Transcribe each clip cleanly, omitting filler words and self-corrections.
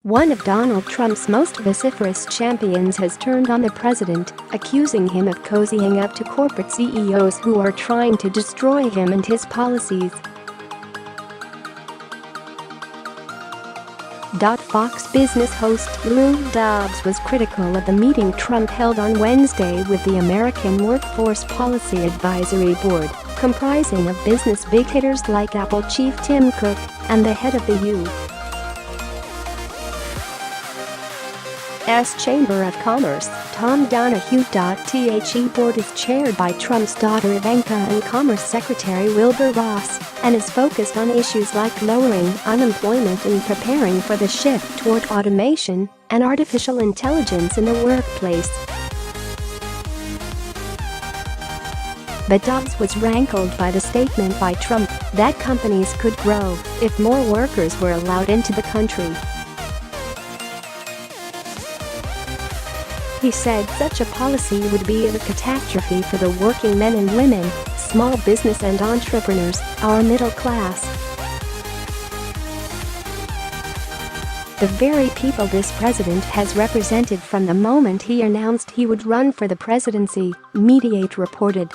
One of Donald Trump's most vociferous champions has turned on the president, accusing him of cozying up to corporate CEOs who are trying to destroy him and his policies. Fox Business host Dobbs was critical of the meeting Trump held on Wednesday with the American Workforce Policy Advisory Board, comprising of business big hitters like Apple chief Tim Cook and the head of the U.S. Chamber of Commerce, Tom Donahue. The board is chaired by Trump's daughter Ivanka and Commerce Secretary Wilbur Ross, and is focused on issues like lowering unemployment and preparing for the shift toward automation and artificial intelligence in the workplace. But Dobbs was rankled by the statement by Trump that companies could grow if more workers were allowed into the country. He said such a policy would be a catastrophe for the working men and women, small business and entrepreneurs, our middle class. The very people this president has represented from the moment he announced he would run for the presidency, Mediaite reported.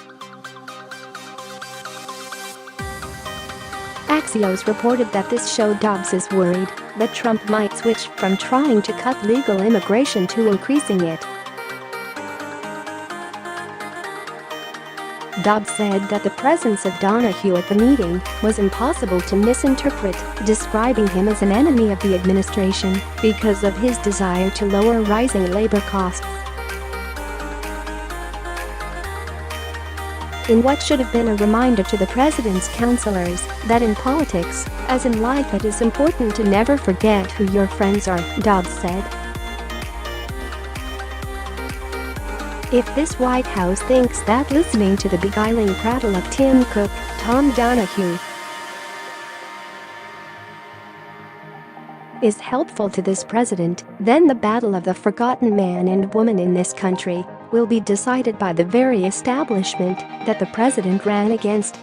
Axios reported that this showed Dobbs is worried that Trump might switch from trying to cut legal immigration to increasing it. Dobbs said that the presence of Donahue at the meeting was impossible to misinterpret, describing him as an enemy of the administration because of his desire to lower rising labor costs. In what should have been a reminder to the president's counselors that in politics, as in life, it is important to never forget who your friends are, Dobbs said. If this White House thinks that listening to the beguiling prattle of Tim Cook, Tom Donahue is helpful to this president, then the battle of the forgotten man and woman in this country will be decided by the very establishment that the president ran against.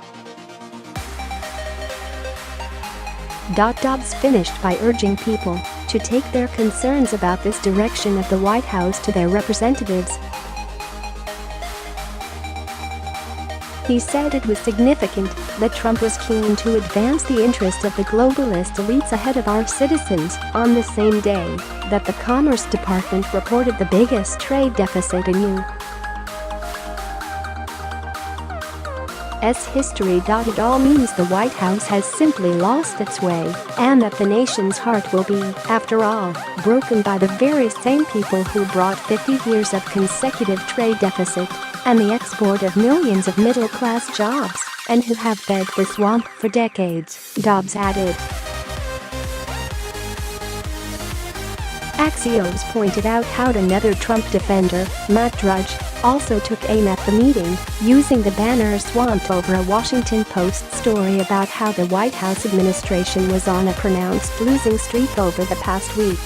Dobbs finished by urging people to take their concerns about this direction of the White House to their representatives. He said it was significant that Trump was keen to advance the interests of the globalist elites ahead of our citizens on the same day that the Commerce Department reported the biggest trade deficit in U.S. history. It all means the White House has simply lost its way, and that the nation's heart will be, after all, broken by the very same people who brought 50 years of consecutive trade deficit and the export of millions of middle-class jobs, and who have fed the swamp for decades, Dobbs added. Axios pointed out how another Trump defender, Matt Drudge, also took aim at the meeting, using the banner swamp over a Washington Post story about how the White House administration was on a pronounced losing streak over the past week.